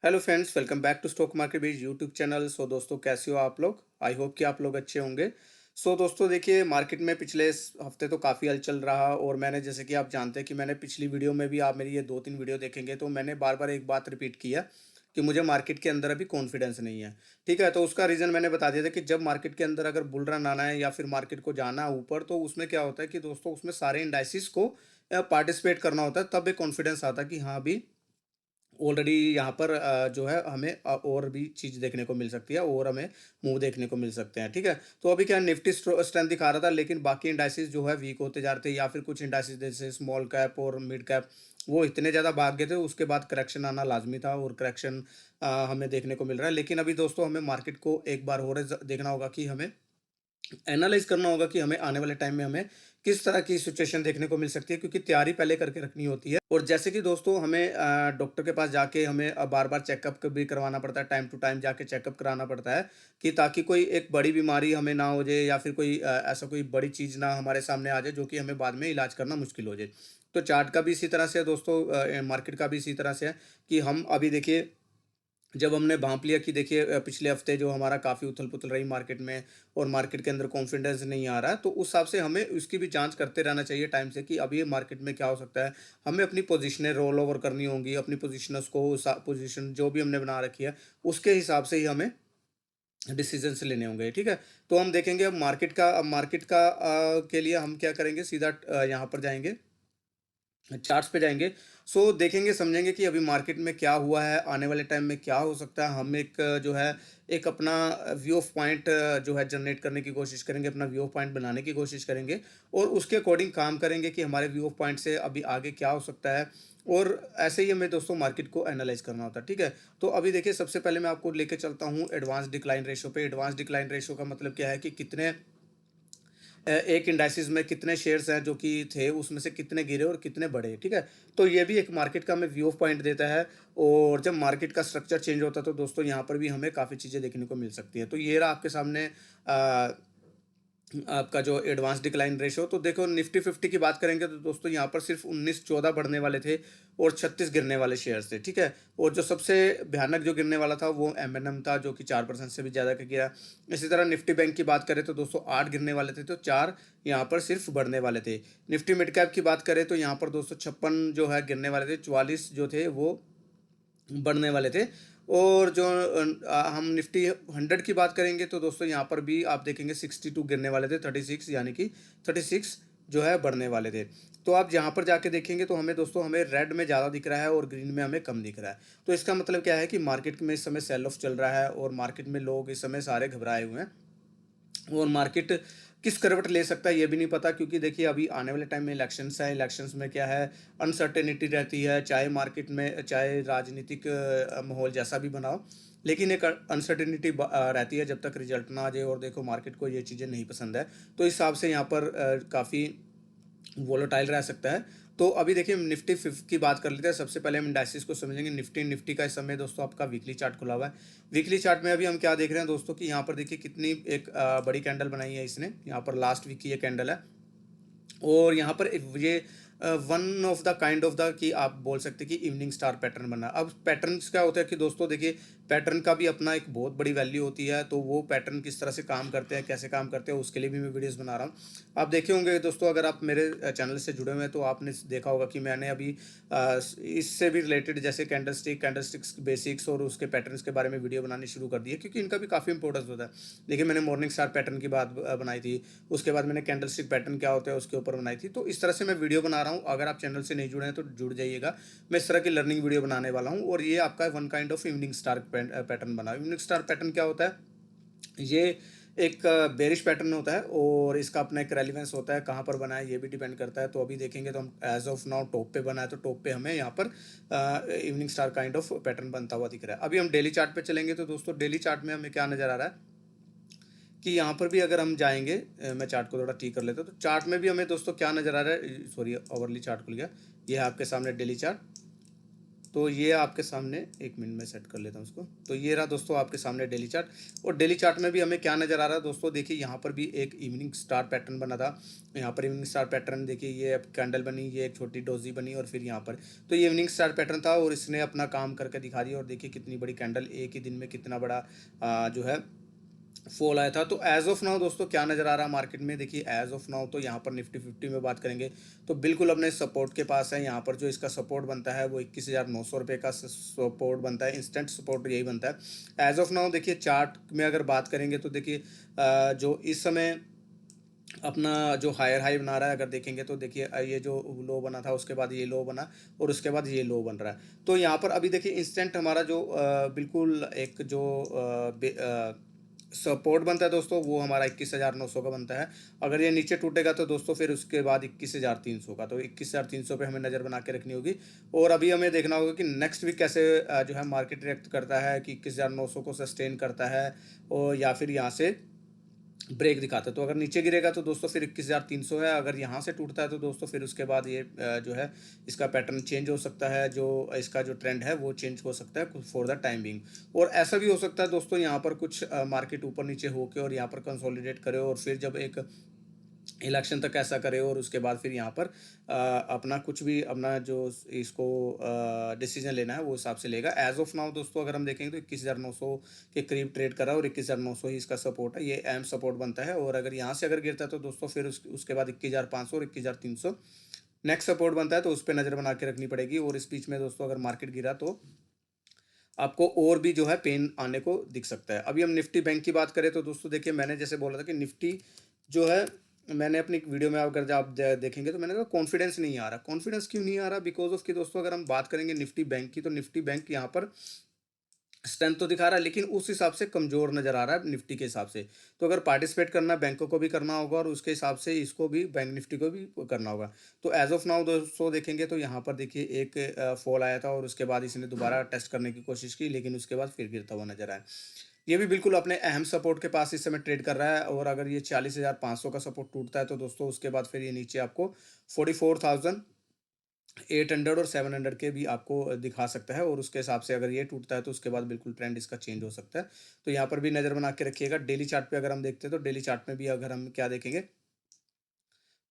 Hello friends, welcome back to stock market बीज YouTube channel. दोस्तों, कैसे हो आप लोग? आई होप कि आप लोग अच्छे होंगे। दोस्तों, देखिए, मार्केट में पिछले हफ्ते तो काफ़ी हलचल रहा और मैंने, जैसे कि आप जानते हैं कि मैंने पिछली वीडियो में भी, आप मेरी ये 2-3 वीडियो देखेंगे तो मैंने बार-बार एक बात रिपीट किया कि मुझे मार्केट के अंदर अभी कॉन्फिडेंस नहीं है। ठीक है? तो उसका रीज़न मैंने बता दिया था कि जब मार्केट के अंदर अगर बुल रन आना है या फिर मार्केट को जाना है ऊपर, तो उसमें क्या होता है कि दोस्तों, उसमें सारे इंडाइसिस को पार्टिसिपेट करना होता है, तब एक कॉन्फिडेंस आता है कि हाँ, अभी ऑलरेडी यहाँ पर जो है हमें और भी चीज़ देखने को मिल सकती है और हमें मूव देखने को मिल सकते हैं, ठीक है? तो अभी क्या निफ्टी स्ट्रेंथ दिखा रहा था, लेकिन बाकी इंडाइसेस जो है वीक होते जा रहे थे, या फिर कुछ इंडाइसेस जैसे स्मॉल कैप और मिड कैप वो इतने ज़्यादा भाग गए थे, उसके बाद करेक्शन आना लाजमी था और करेक्शन हमें देखने को मिल रहा है। लेकिन अभी दोस्तों, हमें मार्केट को एक बार और देखना होगा कि हमें एनालाइज करना होगा कि हमें आने वाले टाइम में हमें किस तरह की सिचुएशन देखने को मिल सकती है, क्योंकि तैयारी पहले करके रखनी होती है। और जैसे कि दोस्तों, हमें डॉक्टर के पास जाके हमें बार बार चेकअप भी करवाना पड़ता है, टाइम टू टाइम जाके चेकअप कराना पड़ता है कि ताकि कोई एक बड़ी बीमारी हमें ना हो जाए, या फिर कोई ऐसा कोई बड़ी चीज़ ना हमारे सामने आ जाए जो कि हमें बाद में इलाज करना मुश्किल हो जाए। तो चार्ट का भी इसी तरह से है दोस्तों, मार्केट का भी इसी तरह से है कि हम अभी देखिए, जब हमने भाँप लिया कि देखिए, पिछले हफ्ते जो हमारा काफ़ी उथल-पुथल रही मार्केट में और मार्केट के अंदर कॉन्फिडेंस नहीं आ रहा है, तो उस हिसाब से हमें उसकी भी जाँच करते रहना चाहिए टाइम से कि अभी ये मार्केट में क्या हो सकता है। हमें अपनी पोज़ीशनें रोल ओवर करनी होंगी, अपनी पोज़ीशनर्स को पोज़ीशन जो भी हमने बना रखी है, उसके हिसाब से ही हमें डिसीज़न्स लेने होंगे, ठीक है? तो हम देखेंगे अब मार्केट का के लिए हम क्या करेंगे, सीधा यहाँ पर जाएँगे, चार्ट्स पे जाएँगे। देखेंगे, समझेंगे कि अभी मार्केट में क्या हुआ है, आने वाले टाइम में क्या हो सकता है। हम एक जो है, एक अपना व्यू ऑफ पॉइंट जो है जनरेट करने की कोशिश करेंगे, अपना व्यू ऑफ पॉइंट बनाने की कोशिश करेंगे और उसके अकॉर्डिंग काम करेंगे कि हमारे व्यू ऑफ पॉइंट से अभी आगे क्या हो सकता है। और ऐसे ही हमें दोस्तों मार्केट को एनालाइज़ करना होता है, ठीक है? तो अभी देखिए, सबसे पहले मैं आपको लेके चलता हूँ एडवांस डिक्लाइन रेशियो पे। एडवांस डिक्लाइन रेशियो का मतलब क्या है कि कितने एक इंडाइसिस में कितने शेयर्स हैं जो कि थे, उसमें से कितने गिरे और कितने बढ़े, ठीक है? तो ये भी एक मार्केट का हमें व्यू ऑफ पॉइंट देता है। और जब मार्केट का स्ट्रक्चर चेंज होता है, तो दोस्तों यहाँ पर भी हमें काफ़ी चीज़ें देखने को मिल सकती हैं। तो ये रहा आपके सामने आपका जो एडवांस डिक्लाइन रेशियो। तो देखो, निफ्टी 50 की बात करेंगे तो दोस्तों, यहाँ पर सिर्फ 19-14 बढ़ने वाले थे और 36 गिरने वाले शेयर्स थे, ठीक है? और जो सबसे भयानक जो गिरने वाला था, वो एमएनएम था, जो कि 4% से भी ज़्यादा का गिरा। इसी तरह निफ्टी बैंक की बात करें तो दोस्तों, 8 गिरने वाले थे, तो 4 यहाँ पर सिर्फ बढ़ने वाले थे। निफ्टी मिड कैप की बात करें तो यहाँ पर दोस्तों 56 जो है गिरने वाले थे, 44 जो थे वो बढ़ने वाले थे। और जो हम निफ्टी 100 की बात करेंगे तो दोस्तों, यहाँ पर भी आप देखेंगे 62 गिरने वाले थे, 36 यानी कि 36 जो है बढ़ने वाले थे। तो आप यहाँ पर जाके देखेंगे तो हमें दोस्तों, हमें रेड में ज़्यादा दिख रहा है और ग्रीन में हमें कम दिख रहा है। तो इसका मतलब क्या है कि मार्केट में इस समय सेल ऑफ चल रहा है और मार्केट में लोग इस समय सारे घबराए हुए हैं। और मार्केट किस करवट ले सकता है ये भी नहीं पता, क्योंकि देखिए, अभी आने वाले टाइम में इलेक्शंस है। इलेक्शंस में क्या है, अनसर्टेनिटी रहती है, चाहे मार्केट में, चाहे राजनीतिक माहौल जैसा भी बना हो, लेकिन एक अनसर्टेनिटी रहती है जब तक रिजल्ट ना आ जाए। और देखो, मार्केट को ये चीज़ें नहीं पसंद है, तो इस हिसाब से यहाँ पर काफ़ी वोलेटाइल रह सकता है। तो अभी देखिए, निफ्टी फिफ्थ की बात कर लेते हैं। सबसे पहले हम इंडाइसिस को समझेंगे। निफ्टी का इस समय दोस्तों आपका वीकली चार्ट खुला हुआ है। वीकली चार्ट में अभी हम क्या देख रहे हैं दोस्तों, कि यहाँ पर देखिए कितनी एक बड़ी कैंडल बनाई है इसने। यहाँ पर लास्ट वीक की ये कैंडल है और यहाँ पर ये one of the kind of the, कि आप बोल सकते हैं कि इवनिंग स्टार पैटर्न बना। अब पैटर्न्स क्या होता है कि दोस्तों देखिए, पैटर्न का भी अपना एक बहुत बड़ी वैल्यू होती है। तो वो पैटर्न किस तरह से काम करते हैं, कैसे काम करते हैं, उसके लिए भी मैं वीडियोस बना रहा हूँ। आप देखे होंगे दोस्तों, अगर आप मेरे चैनल से जुड़े हुए हैं तो आपने देखा होगा कि मैंने अभी इससे भी रिलेटेड, जैसे कैंडलस्टिक्स बेसिक्स और उसके पैटर्न्स के बारे में वीडियो बनानी शुरू कर दी है, क्योंकि इनका भी काफ़ी इंपॉर्टेंस होता है। देखिए, मैंने मॉर्निंग स्टार पैटर्न की बात बनाई थी, उसके बाद मैंने कैंडलस्टिक पैटर्न क्या होता है उसके ऊपर बनाई थी। तो इस तरह से मैं वीडियो बना रहा हूँ। अगर आप चैनल से नहीं जुड़े हैं तो जुड़ जाइएगा। मैं इस तरह की लर्निंग वीडियो बनाने वाला हूँ और ये आपका one kind of evening star pattern बना। इवनिंग स्टार पैटर्न क्या होता है? ये एक बेरिश पैटर्न होता है और इसका अपना एक रेलिवेंस होता है, कहाँ पर बना है ये भी डिपेंड करता है। तो अभी देखेंगे तो हम एज ऑफ नाउ टॉप पे बना है, तो टॉप पे हमें यहाँ पर evening star kind of pattern बनता हुआ दिख रहा है। अभी हम डेली चार्ट पे चलेंगे तो दोस्तों, डेली चार्ट में हमें क्या नज़र आ रहा है कि यहाँ पर भी अगर हम जाएंगे, मैं चार्ट को थोड़ा ठीक कर लेता हूँ। तो चार्ट में भी हमें दोस्तों क्या नज़र आ रहा है, सॉरी, ओवरली चार्ट खुल गया। ये है आपके सामने डेली चार्ट। तो ये आपके सामने 1 मिनट में सेट कर लेता हूँ उसको। तो ये रहा दोस्तों आपके सामने डेली चार्ट, और डेली चार्ट में भी हमें क्या नज़र आ रहा है दोस्तों, देखिए यहाँ पर भी एक इवनिंग स्टार पैटर्न बना था। यहाँ पर इवनिंग स्टार पैटर्न देखिए, ये अब कैंडल बनी, ये एक छोटी डोजी बनी, और फिर यहाँ पर तो ये इवनिंग स्टार पैटर्न था और इसने अपना काम करके दिखा दिया। और देखिए कितनी बड़ी कैंडल, एक ही दिन में कितना बड़ा जो है फॉल आया था। तो एज ऑफ नाउ दोस्तों क्या नज़र आ रहा है मार्केट में, देखिए एज ऑफ नाउ तो यहाँ पर निफ्टी 50 में बात करेंगे तो बिल्कुल अपने सपोर्ट के पास है। यहाँ पर जो इसका सपोर्ट बनता है वो 21,900 रुपये का सपोर्ट बनता है, इंस्टेंट सपोर्ट यही बनता है एज ऑफ नाउ। देखिए चार्ट में अगर बात करेंगे तो देखिए जो इस समय अपना जो हायर हाई बना रहा है, अगर देखेंगे तो देखिए ये जो लो बना था उसके बाद ये लो बना, और उसके बाद ये लो बन रहा है। तो यहाँ पर अभी देखिए इंस्टेंट हमारा जो बिल्कुल एक जो सपोर्ट बनता है दोस्तों, वो हमारा 21,900 का बनता है। अगर ये नीचे टूटेगा तो दोस्तों फिर उसके बाद 21,300 का, तो 21,300 पे हमें नज़र बना के रखनी होगी। और अभी हमें देखना होगा कि नेक्स्ट वीक कैसे जो है मार्केट रिएक्ट करता है, कि 21,900 को सस्टेन करता है और या फिर यहाँ से ब्रेक दिखाता है। तो अगर नीचे गिरेगा तो दोस्तों फिर 21,300 है, अगर यहाँ से टूटता है तो दोस्तों फिर उसके बाद ये जो है इसका पैटर्न चेंज हो सकता है, जो इसका जो ट्रेंड है वो चेंज हो सकता है फॉर द टाइम बिंग। और ऐसा भी हो सकता है दोस्तों यहाँ पर कुछ मार्केट ऊपर नीचे होके और यहाँ पर कंसोलिडेट करे, और फिर जब एक इलेक्शन तक ऐसा करे और उसके बाद फिर यहाँ पर अपना कुछ भी अपना जो इसको डिसीजन लेना है वो हिसाब से लेगा। एज ऑफ नाउ दोस्तों अगर हम देखेंगे तो 21,900 के करीब ट्रेड कर रहा है, और 21,900 ही इसका सपोर्ट है, ये अहम सपोर्ट बनता है। और अगर यहाँ से अगर गिरता है तो दोस्तों फिर उसके बाद 21,500 और 21,300 नेक्स्ट सपोर्ट बनता है, तो उस पर नज़र बना के रखनी पड़ेगी। और इस बीच में दोस्तों अगर मार्केट गिरा तो आपको और भी जो है पेन आने को दिख सकता है। अभी हम निफ्टी बैंक की बात करें तो दोस्तों देखिए, मैंने जैसे बोला था कि निफ्टी जो है, मैंने अपनी वीडियो में अगर आप देखेंगे तो मैंने कहा कॉन्फिडेंस नहीं आ रहा। कॉन्फिडेंस क्यों नहीं आ रहा? बिकॉज ऑफ कि दोस्तों अगर हम बात करेंगे निफ्टी बैंक की, तो निफ्टी बैंक यहाँ पर स्ट्रेंथ तो दिखा रहा है, लेकिन उस हिसाब से कमजोर नजर आ रहा है निफ्टी के हिसाब से। तो अगर पार्टिसिपेट करना है, बैंकों को भी करना होगा, और उसके हिसाब से इसको भी बैंक निफ्टी को भी करना होगा। तो एज ऑफ नाउ दोस्तों देखेंगे तो यहाँ पर देखिए एक फॉल आया था, और उसके बाद इसने दोबारा टेस्ट करने की कोशिश की, लेकिन उसके बाद फिर गिरता हुआ नजर आया। ये भी बिल्कुल अपने अहम सपोर्ट के पास इस समय ट्रेड कर रहा है, और अगर ये 40,500 का सपोर्ट टूटता है तो दोस्तों उसके बाद फिर ये नीचे आपको 44,800 और 700 के भी आपको दिखा सकता है, और उसके हिसाब से अगर ये टूटता है तो उसके बाद बिल्कुल ट्रेंड इसका चेंज हो सकता है। तो यहाँ पर भी नज़र बना के रखिएगा। डेली चार्ट पे अगर हम देखते हैं तो डेली चार्ट में भी अगर हम क्या देखेंगे,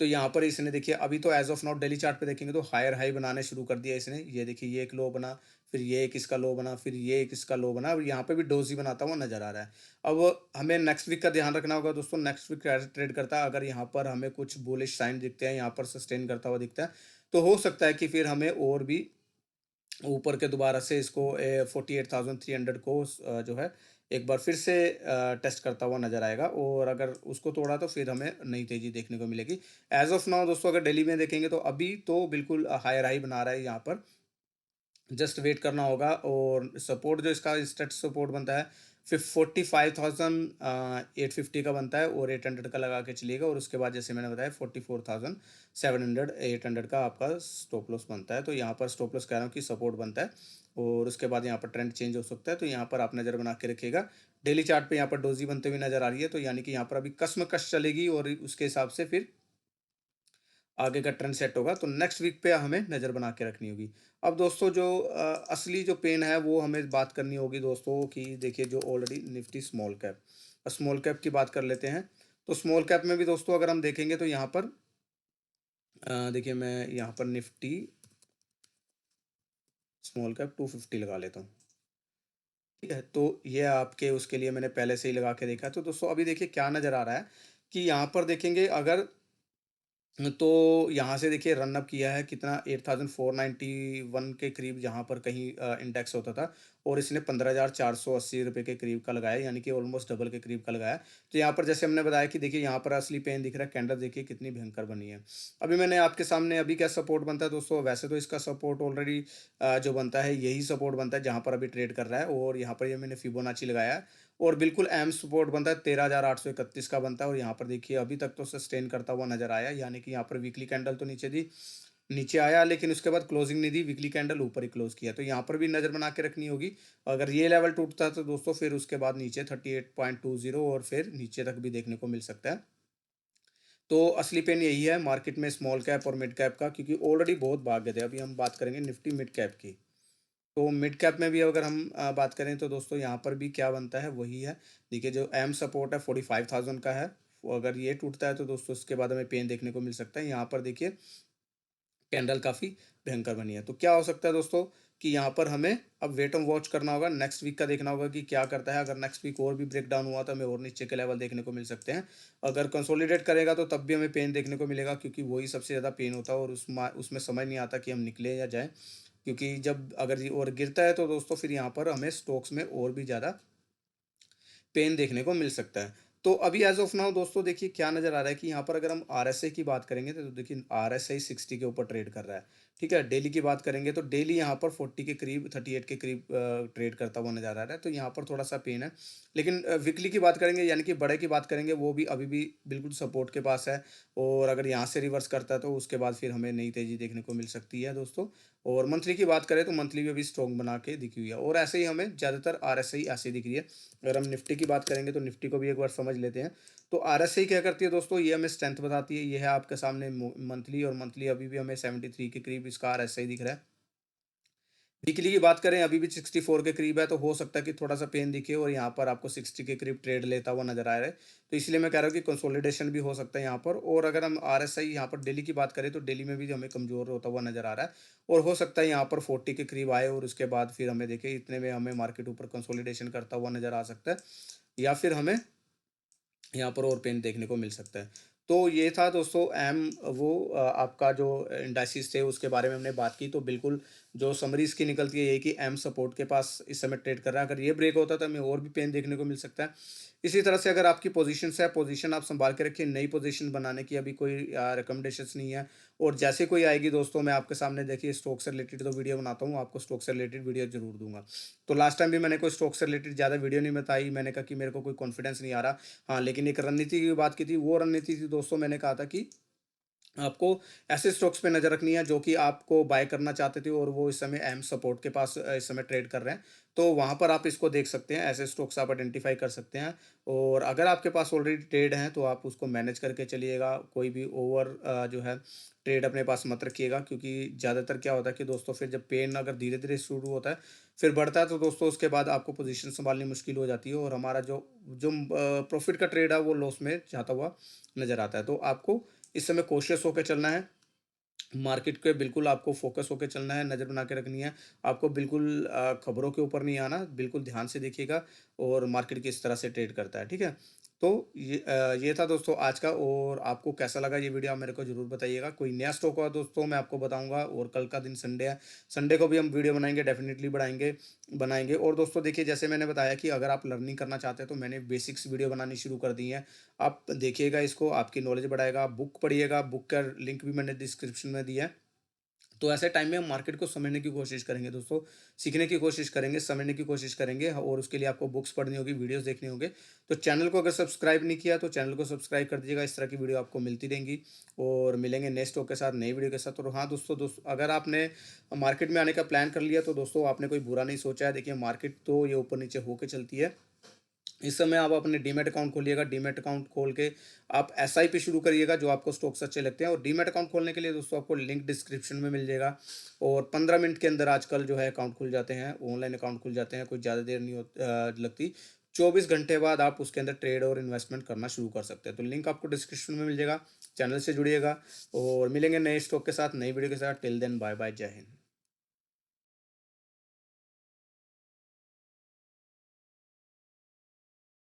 तो यहाँ पर इसने देखिए अभी तो as of now daily chart पे देखेंगे तो हायर हाई बनाने शुरू कर दिया इसने। ये देखिए ये एक लो बना, फिर ये एक इसका लो बना, फिर ये एक इसका लो बना, और यहाँ पे भी डोजी बनाता हुआ नजर आ रहा है। अब हमें नेक्स्ट वीक का ध्यान रखना होगा दोस्तों, नेक्स्ट वीक कैसे ट्रेड करता है। अगर यहाँ पर हमें कुछ बुलिश साइन दिखते हैं, यहाँ पर सस्टेन करता हुआ दिखता है, तो हो सकता है कि फिर हमें और भी ऊपर के दोबारा से इसको 48,300 को जो है एक बार फिर से टेस्ट करता हुआ नज़र आएगा, और अगर उसको तोड़ा तो फिर हमें नई तेज़ी देखने को मिलेगी। एज़ ऑफ नाउ दोस्तों अगर डेली में देखेंगे तो अभी तो बिल्कुल हायर हाई बना रहा है यहाँ पर, जस्ट वेट करना होगा। और सपोर्ट जो इसका इंस्टेंट सपोर्ट बनता है फिर 45,850 का बनता है, और 800 का लगा के चलिएगा, और उसके बाद जैसे मैंने बताया 44,700 800 का आपका स्टॉप लॉस बनता है। तो यहाँ पर स्टॉप लॉस कह रहा हूँ कि सपोर्ट बनता है, और उसके बाद यहाँ पर ट्रेंड चेंज हो सकता है। तो यहाँ पर आप नज़र बना के रखिएगा। डेली चार्ट पे यहाँ पर डोजी बनते हुए नजर आ रही है, तो यानी कि यहाँ पर अभी कश्मकश चलेगी, और उसके हिसाब से फिर आगे का ट्रेंड सेट होगा। तो नेक्स्ट वीक पे हमें नज़र बना के रखनी होगी। अब दोस्तों जो असली जो पेन है वो हमें बात करनी होगी दोस्तों, कि देखिए जो ऑलरेडी निफ्टी स्मॉल कैप की बात कर लेते हैं। तो स्मॉल कैप में भी दोस्तों अगर हम देखेंगे तो यहाँ पर देखिए मैं यहाँ पर निफ्टी स्मॉल कैप 250 लगा लेता हूँ। ठीक है, तो ये आपके उसके लिए मैंने पहले से ही लगा के देखा। तो दोस्तों अभी देखिए क्या नज़र आ रहा है, कि यहाँ पर देखेंगे अगर तो यहाँ से देखिए रन अप किया है कितना, 8491 के करीब यहाँ पर कहीं इंडेक्स होता था, और इसने 15,480 रुपये के करीब का लगाया, यानी कि ऑलमोस्ट डबल के करीब का लगाया। तो यहाँ पर जैसे हमने बताया कि देखिए यहाँ पर असली पेन दिख रहा है, कैंडल देखिए कितनी भयंकर बनी है। अभी मैंने आपके सामने अभी क्या सपोर्ट बनता है दोस्तों, वैसे तो इसका सपोर्ट ऑलरेडी जो बनता है यही सपोर्ट बनता है जहाँ पर अभी ट्रेड कर रहा है, और यहाँ पर ये मैंने फिबोनाची लगाया है, और बिल्कुल अहम सपोर्ट बनता है 13,831 का बनता है। और यहाँ पर देखिए अभी तक तो सस्टेन करता हुआ नजर आया, यानी कि यहाँ पर वीकली कैंडल तो नीचे आया, लेकिन उसके बाद क्लोजिंग नहीं दी, वीकली कैंडल ऊपर ही क्लोज किया। तो यहाँ पर भी नज़र बना के रखनी होगी। अगर ये लेवल टूटता है तो दोस्तों फिर उसके बाद नीचे 38.20 और फिर नीचे तक भी देखने को मिल सकता है। तो असली पेन यही है मार्केट में स्मॉल कैप और मिड कैप का, क्योंकि ऑलरेडी बहुत भाग गए थे। अभी हम बात करेंगे निफ्टी मिड कैप की। तो मिड कैप में भी अगर हम बात करें तो दोस्तों यहाँ पर भी क्या बनता है वही है। देखिए जो एम सपोर्ट है 45,000 का है, वो अगर ये टूटता है तो दोस्तों उसके बाद हमें पेन देखने को मिल सकता है। यहाँ पर देखिए कैंडल काफ़ी भयंकर बनी है। तो क्या हो सकता है दोस्तों कि यहाँ पर हमें अब वेट एंड वॉच करना होगा, नेक्स्ट वीक का देखना होगा कि क्या करता है। अगर नेक्स्ट वीक और भी ब्रेक डाउन हुआ तो हमें और नीचे के लेवल देखने को मिल सकते हैं। अगर कंसोलिडेट करेगा तो तब भी हमें पेन देखने को मिलेगा, क्योंकि वही सबसे ज़्यादा पेन होता है और उसमें समझ नहीं आता कि हम निकले या जाएँ। क्योंकि जब अगर ये और गिरता है तो दोस्तों फिर यहाँ पर हमें स्टॉक्स में और भी ज़्यादा पेन देखने को मिल सकता है। तो अभी एज़ ऑफ नाउ दोस्तों देखिए क्या नज़र आ रहा है कि यहाँ पर अगर हम आरएसआई की बात करेंगे तो देखिए आरएसआई 60 के ऊपर ट्रेड कर रहा है। ठीक है? डेली की बात करेंगे तो डेली यहाँ पर 40 के करीब 38 के करीब ट्रेड करता हुआ नज़र आ रहा है। तो यहाँ पर थोड़ा-सा पेन है। लेकिन वीकली की बात करेंगे यानी कि बड़े की बात करेंगे, वो भी अभी भी बिल्कुल सपोर्ट के पास है। और अगर यहाँ से रिवर्स करता है तो उसके बाद फिर हमें नई तेज़ी देखने को मिल सकती है दोस्तों। और मंथली की बात करें तो मंथली भी अभी स्ट्रॉन्ग बना के दिखी हुई है और ऐसे ही हमें ज़्यादातर आरएसआई ऐसे ही दिख रही है। अगर हम निफ्टी की बात करेंगे तो निफ्टी को भी एक बार समझ लेते हैं। तो आरएसआई क्या करती है दोस्तों, ये हमें स्ट्रेंथ बताती है। ये है आपके सामने मंथली, और मंथली अभी भी हमें 73 के करीब इसका आरएसआई दिख रहा है। वीकली की बात करें अभी भी 64 के करीब है, तो हो सकता है कि थोड़ा-सा पेन दिखे और यहाँ पर आपको 60 के करीब ट्रेड लेता हुआ नज़र आ रहा है। तो इसलिए मैं कह रहा हूँ कि कंसोलिडेशन भी हो सकता है यहाँ पर। और अगर हम आरएसआई यहाँ पर डेली की बात करें तो डेली में भी हमें कमज़ोर होता हुआ नज़र आ रहा है और हो सकता है यहाँ पर 40 के करीब आए और उसके बाद फिर हमें देखिए इतने में हमें मार्केट ऊपर कंसोलिडेशन करता हुआ नज़र आ सकता है, या फिर हमें यहाँ पर और पेन देखने को मिल सकता है। तो ये था दोस्तों आपका जो इंडाइसिस थे उसके बारे में हमने बात की। तो बिल्कुल जो समरी इसकी निकलती है यही कि एम सपोर्ट के पास इस समय ट्रेड कर रहा है। अगर ये ब्रेक होता है तो हमें और भी पेन देखने को मिल सकता है। इसी तरह से अगर आपकी पोजीशंस है, पोजीशन आप सँभाल के रखिए। नई पोजीशन बनाने की अभी कोई रिकमेंडेशंस नहीं है। और जैसे कोई आएगी दोस्तों मैं आपके सामने देखिए स्टॉक से रिलेटेड तो वीडियो बनाता हूँ, आपको स्टॉक से रिलेटेड वीडियो ज़रूर दूँगा। तो लास्ट टाइम भी मैंने कोई स्टॉक से रिलेटेड ज़्यादा वीडियो नहीं बताई, मैंने कहा कि मेरे को कोई कॉन्फिडेंस नहीं आ रहा। हाँ, लेकिन एक रणनीति की बात की थी, वो रणनीति थी दोस्तों, मैंने कहा था कि आपको ऐसे स्टॉक्स पे नज़र रखनी है जो कि आपको बाय करना चाहते थे और वो इस समय अहम सपोर्ट के पास इस समय ट्रेड कर रहे हैं। तो वहाँ पर आप इसको देख सकते हैं, ऐसे स्टॉक्स आप आइडेंटिफ़ाई कर सकते हैं। और अगर आपके पास ऑलरेडी ट्रेड हैं तो आप उसको मैनेज करके चलिएगा। कोई भी ओवर जो है ट्रेड अपने पास मत रखिएगा, क्योंकि ज़्यादातर क्या होता है कि दोस्तों फिर जब पेन अगर धीरे-धीरे शुरू होता है, फिर बढ़ता है तो दोस्तों उसके बाद आपको पोज़ीशन सँभालनी मुश्किल हो जाती है और हमारा जो जो प्रॉफ़िट का ट्रेड है वो लॉस में जाता हुआ नज़र आता है। तो आपको इस समय कॉशियस होके चलना है। मार्केट पे बिल्कुल आपको फ़ोकस होके चलना है, नज़र बना के रखनी है। आपको बिल्कुल खबरों के ऊपर नहीं आना, बिल्कुल ध्यान से देखिएगा और मार्केट किस तरह से ट्रेड करता है, ठीक है? तो ये था दोस्तों आज का। और आपको कैसा लगा ये वीडियो आप मेरे को ज़रूर बताइएगा। कोई नया स्टॉक हुआ दोस्तों मैं आपको बताऊँगा। और कल का दिन संडे है, संडे को भी हम वीडियो बनाएँगे, डेफ़िनिटली बनाएँगे। और दोस्तों देखिए जैसे मैंने बताया कि अगर आप लर्निंग करना चाहते हैं तो मैंने बेसिक्स वीडियो बनानी शुरू कर दी हैं। आप देखिएगा इसको, आपकी नॉलेज बढ़ाएगा। आप बुक पढ़िएगा, बुक का लिंक भी मैंने डिस्क्रिप्शन में दिया है। तो ऐसे टाइम में हम मार्केट को समझने की कोशिश करेंगे दोस्तों, सीखने की कोशिश करेंगे, समझने की कोशिश करेंगे और उसके लिए आपको बुक्स पढ़नी होगी, वीडियोज़ देखने होंगे। तो चैनल को अगर सब्सक्राइब नहीं किया तो चैनल को सब्सक्राइब कर दीजिएगा, इस तरह की वीडियो आपको मिलती रहेंगी। और मिलेंगे नए स्टॉक के साथ, नई वीडियो के साथ। और हाँ दोस्तों अगर आपने मार्केट में आने का प्लान कर लिया तो दोस्तों आपने कोई बुरा नहीं सोचा है। देखिए मार्केट तो ये ऊपर-नीचे होके चलती है। इस समय आप अपने डीमैट अकाउंट खोलिएगा, डीमैट अकाउंट खोल के आप एसआईपी शुरू करिएगा जो आपको स्टॉक्स अच्छे लगते हैं। और डीमैट अकाउंट खोलने के लिए दोस्तों आपको लिंक डिस्क्रिप्शन में मिल जाएगा। और 15 मिनट के अंदर आजकल जो है अकाउंट खुल जाते हैं, ऑनलाइन अकाउंट खुल जाते हैं, कोई ज़्यादा देर नहीं लगती। 24 घंटे बाद आप उसके अंदर ट्रेड और इन्वेस्टमेंट करना शुरू कर सकते हैं। तो लिंक आपको डिस्क्रिप्शन में मिल जाएगा, चैनल से जुड़िएगा और मिलेंगे नए स्टॉक के साथ, नई वीडियो के साथ। टिल देन बाय बाय, जय हिंद।